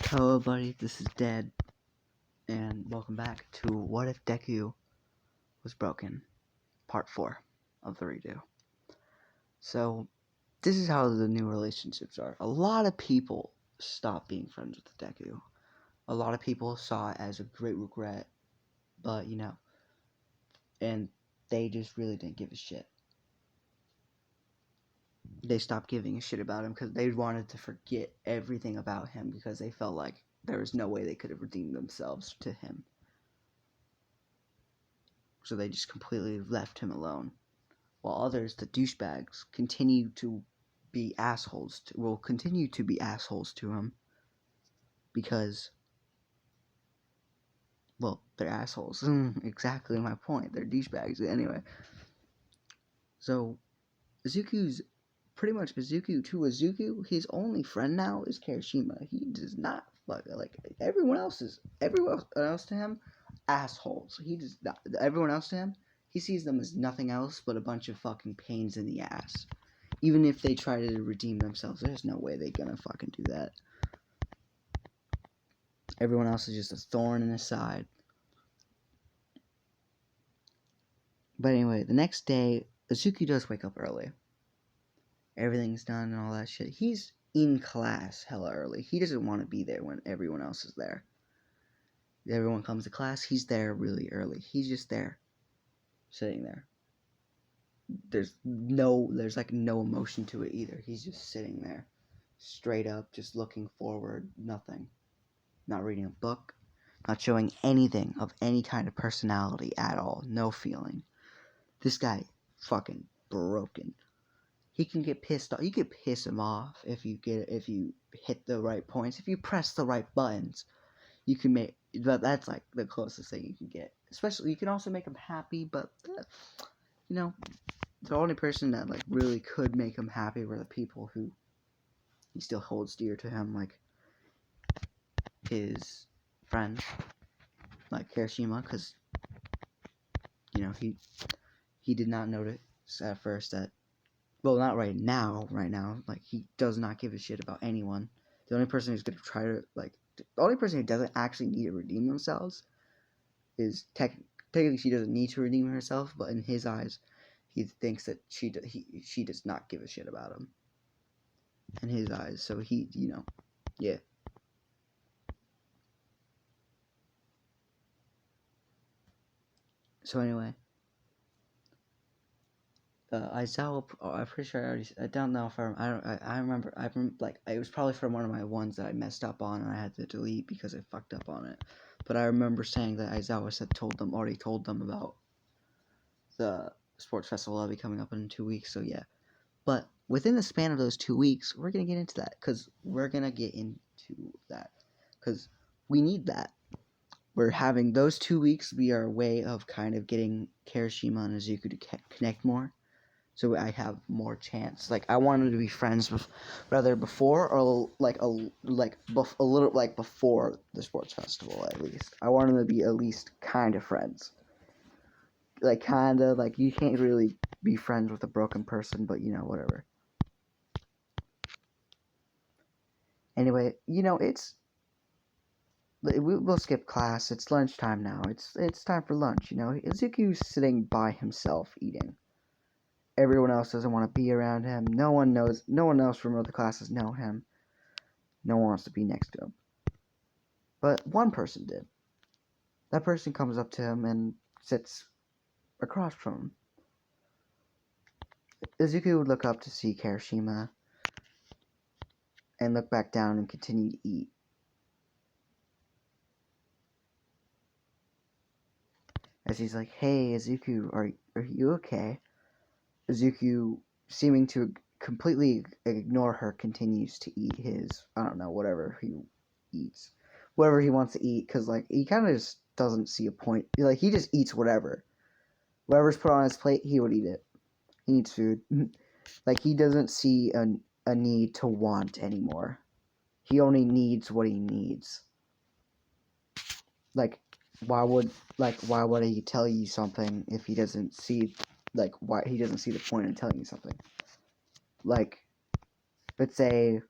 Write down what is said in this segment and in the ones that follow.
Hello everybody, this is Dead, and welcome back to What If Deku Was Broken, Part 4 of the redo. So, this is how the new relationships are. A lot of people stopped being friends with Deku. A lot of people saw it as a great regret, but and they just really didn't give a shit. They stopped giving a shit about him because they wanted to forget everything about him because they felt like there was no way they could have redeemed themselves to him. So they just completely left him alone. While others, the douchebags, will continue to be assholes to him because, well, they're assholes. Exactly my point. They're douchebags. Anyway, so Izuku's pretty much Izuku, his only friend now is Kirishima. He does not like everyone else to him, assholes. He does not. Everyone else to him, he sees them as nothing else but a bunch of fucking pains in the ass. Even if they try to redeem themselves, there's no way they're gonna fucking do that. Everyone else is just a thorn in his side. But anyway, the next day, Izuku does wake up early. Everything's done and all that shit. He's in class hella early. He doesn't want to be there when everyone else is there. Everyone comes to class, he's there really early. He's just there, sitting there. There's like no emotion to it either. He's just sitting there, straight up, just looking forward, nothing. Not reading a book, not showing anything of any kind of personality at all, no feeling. This guy, fucking broken. He can get pissed off. You can piss him off if you hit the right points, if you press the right buttons. You can make, but that's like the closest thing you can get. Especially, you can also make him happy, but the only person that like really could make him happy were the people who he still holds dear to him, like his friends, like Kirishima, because he did not notice at first that, well, not right now, like he does not give a shit about anyone. The only person who's gonna try to the only person who doesn't actually need to redeem themselves is technically she doesn't need to redeem herself, but in his eyes, he thinks that she does not give a shit about him. In his eyes, so he, yeah. So anyway, Aizawa, I'm pretty sure I don't know if I remember, it was probably from one of my ones that I messed up on and I had to delete because I fucked up on it. But I remember saying that Aizawa already told them about the sports festival that'll be coming up in 2 weeks, so yeah. But within the span of those 2 weeks, we're gonna get into that, because we need that. We're having those 2 weeks be our way of kind of getting Kirishima and Izuku to connect more, so I have more chance. Like, I wanted to be friends with, rather before or a little like before the sports festival. At least I wanted to be at least kind of friends. Like, kind of like, you can't really be friends with a broken person, but whatever. Anyway, we'll skip class. It's lunchtime now. It's time for lunch. Izuku's sitting by himself eating. Everyone else doesn't want to be around him. No one else from other classes know him. No one wants to be next to him. But one person did. That person comes up to him and sits across from him. Izuku would look up to see Kirishima and look back down and continue to eat. As he's like, "Hey, Izuku, are you okay?" Izuku, seeming to completely ignore her, continues to eat his, I don't know, whatever he eats. Whatever he wants to eat, because, he kind of just doesn't see a point. He just eats whatever. Whatever's put on his plate, he would eat it. He needs food. He doesn't see a need to want anymore. He only needs what he needs. Why would he tell you something if he doesn't see, why he doesn't see the point in telling you something? Let's say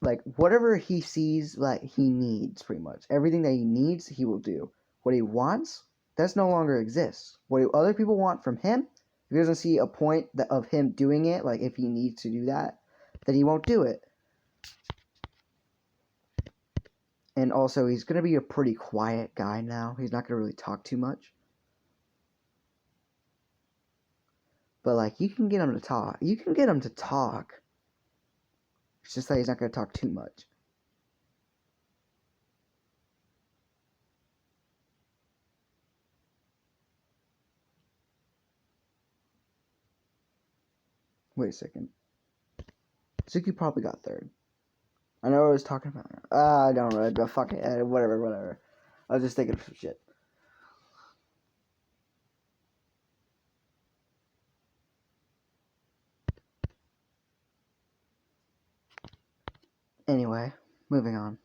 like whatever he sees like he needs, pretty much everything that he needs he will do. What he wants, that's no longer exists. What other people want from him, if he doesn't see a point of him doing it, like if he needs to do that, then he won't do it. And also he's going to be a pretty quiet guy now. He's not going to really talk too much. But like you can get him to talk. You can get him to talk. It's just that he's not going to talk too much. Wait a second. Suki probably got third. I know what I was talking about. I don't know. But fuck it. Whatever. I was just thinking of some shit. Anyway, moving on.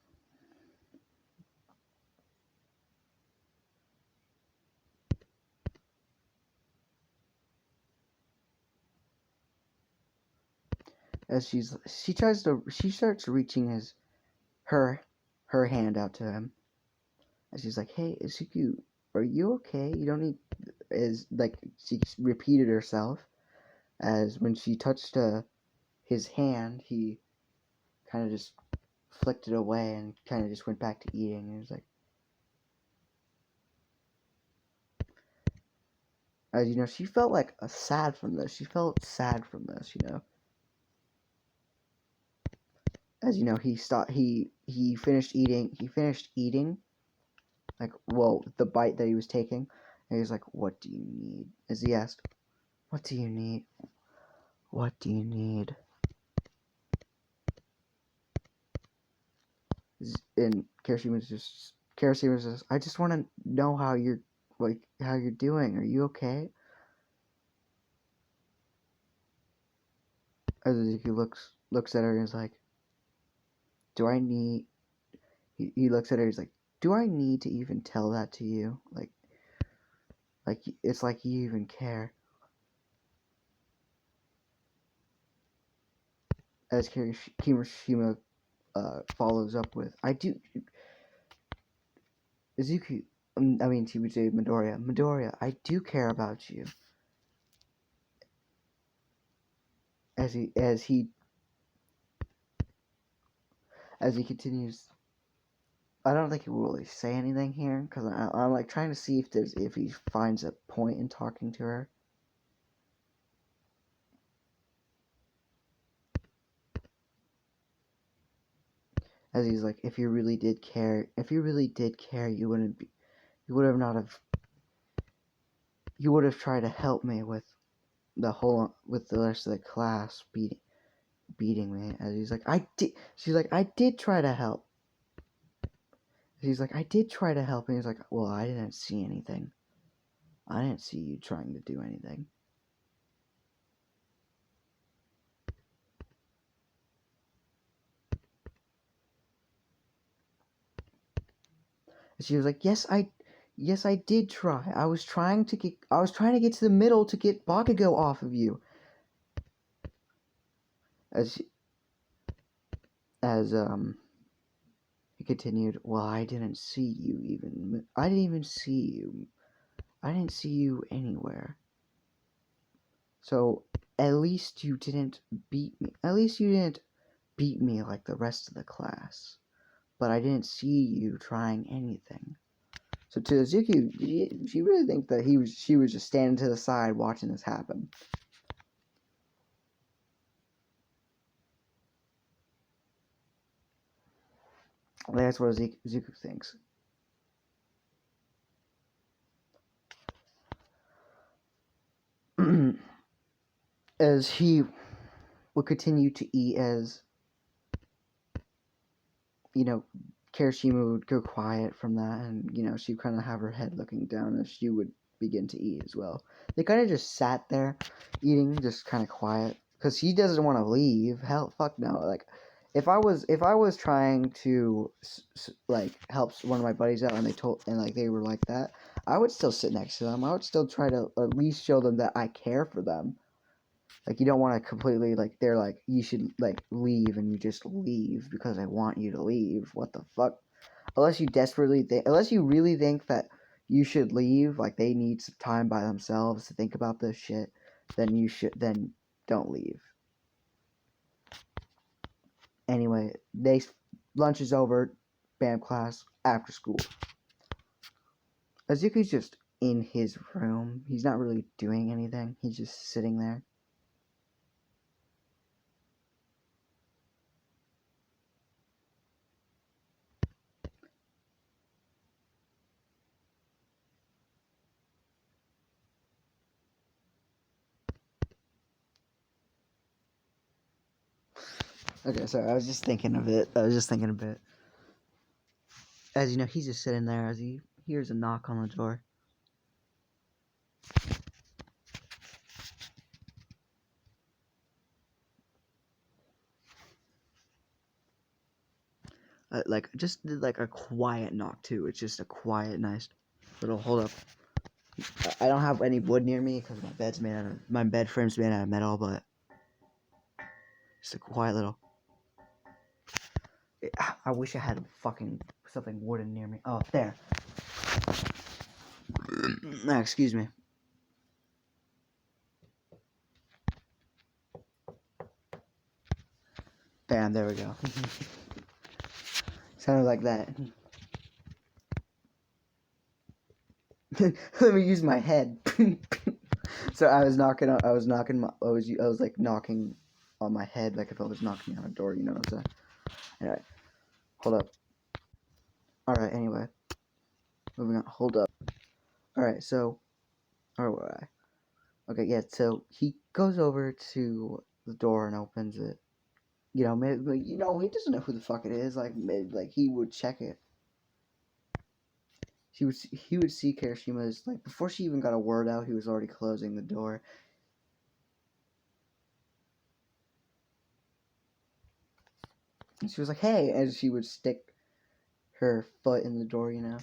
As she starts reaching her hand out to him. And she's like, "Hey, Izuku, are you okay? You don't need." Is like she repeated herself, as when she touched his hand, he kind of just flicked it away and kind of just went back to eating. And he was like, as you know, she felt like sad from this. She felt sad from this, you know. As you know, he stopped. He finished eating. He finished eating. Like, well, the bite that he was taking, and he was like, "What do you need?" As he asked, "What do you need? What do you need?" And Kirishima was just, "I just want to know how you're doing. Are you okay?" As he looks at her and is like, "Do I need?" He looks at her. He's like, "Do I need to even tell that to you? Like it's like you even care." As Kirishima follows up with, "I do." Izuku, I mean, she would say Midoriya. Midoriya, I do care about you. As he continues, I don't think he will really say anything here because I'm like trying to see if he finds a point in talking to her. As he's like, if you really did care, you would have tried to help me with the rest of the class beating me. As he's like, she's like, I did try to help. He's like, I did try to help. And he's like, well, I didn't see anything. I didn't see you trying to do anything. And she was like, yes, I did try. I was trying to get to the middle to get Bakugo off of you. As he continued, well, I didn't see you even. I didn't even see you. I didn't see you anywhere. So at least you didn't beat me. At least you didn't beat me like the rest of the class. But I didn't see you trying anything. So to Izuku, she really thinks that she was just standing to the side watching this happen. That's what Izuku thinks. As he will continue to eat, as you know, Kirishima would go quiet from that, and you know, she'd kind of have her head looking down as she would begin to eat as well. They kind of just sat there eating, just kind of quiet, because he doesn't want to leave. Hell, fuck no. Like, if I was trying to like help one of my buddies out, and they were like that, I would still sit next to them. I would still try to at least show them that I care for them. Like, you don't want to completely, like, they're like, you should, like, leave, and you just leave because I want you to leave. What the fuck? Unless you desperately think, unless you really think that you should leave, like, they need some time by themselves to think about this shit, then don't leave. Anyway, lunch is over, band class, after school. Azuki's just in his room. He's not really doing anything. He's just sitting there. Okay, sorry, I was just thinking of it. As you know, he's just sitting there as he hears a knock on the door. Like, just like a quiet knock too. It's just a quiet, nice little. Hold up. I don't have any wood near me because my bed frame's made out of metal, but just a quiet little. I wish I had fucking something wooden near me. Oh, there. Excuse me. Bam, there we go. Sounded like that. Let me use my head. So I was knocking on my head like if I was knocking on a door, you know what I'm saying? Anyway, hold up. Alright, anyway. Moving on, hold up. Alright, so, where were I? Okay, yeah, so he goes over to the door and opens it. You know, maybe, he doesn't know who the fuck it is. Like, maybe, like, he would check it. He would see Kirishima's, like, before she even got a word out, he was already closing the door. And she was like, hey, and she would stick her foot in the door, you know.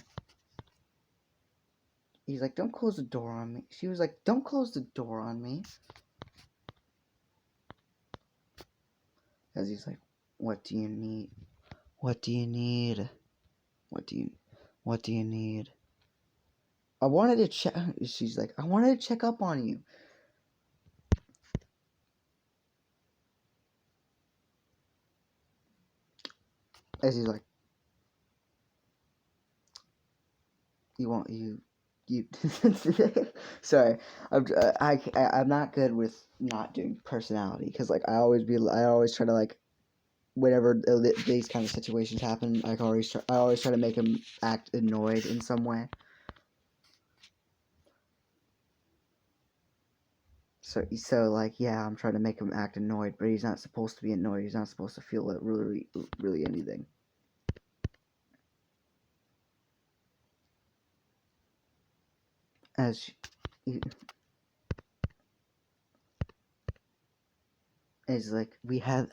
He's like, don't close the door on me. She was like, don't close the door on me. As he's like, what do you need? What do you need? What do you need? I wanted to check. She's like, I wanted to check up on you. As he's like, you. Sorry, I'm not good with not doing personality because like I always try to like whenever these kind of situations happen, I always try to make him act annoyed in some way. So like yeah, I'm trying to make him act annoyed, but he's not supposed to be annoyed. He's not supposed to feel it really anything. As like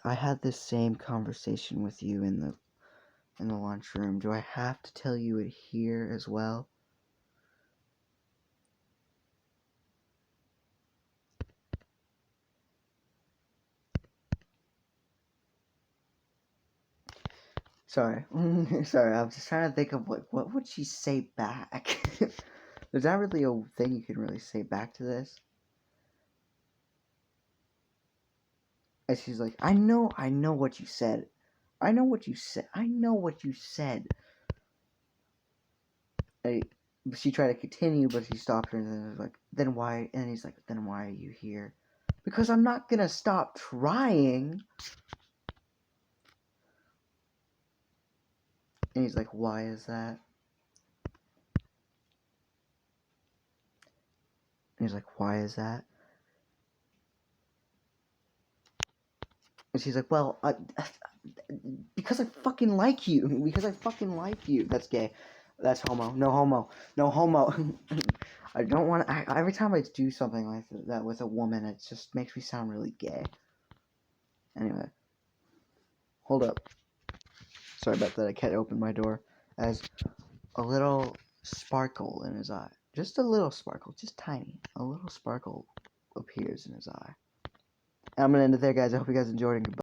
I had this same conversation with you in the lunchroom. Do I have to tell you it here as well? Sorry. Sorry, I was just trying to think of what would she say back? There's not really a thing you can really say back to this. And she's like, I know what you said. I know what you said. She tried to continue, but he stopped her and then was like, then why? And he's like, then why are you here? Because I'm not gonna stop trying. And he's like, why is that? And he's like, why is that? And she's like, well, because I fucking like you. Because I fucking like you. That's gay. That's homo. No homo. No homo. I don't want to. Every time I do something like that with a woman, it just makes me sound really gay. Anyway. Hold up. Sorry about that. I can't open my door. As a little sparkle in his eye. Just a little sparkle. Just tiny. A little sparkle appears in his eye. I'm gonna end it there, guys. I hope you guys enjoyed, and goodbye.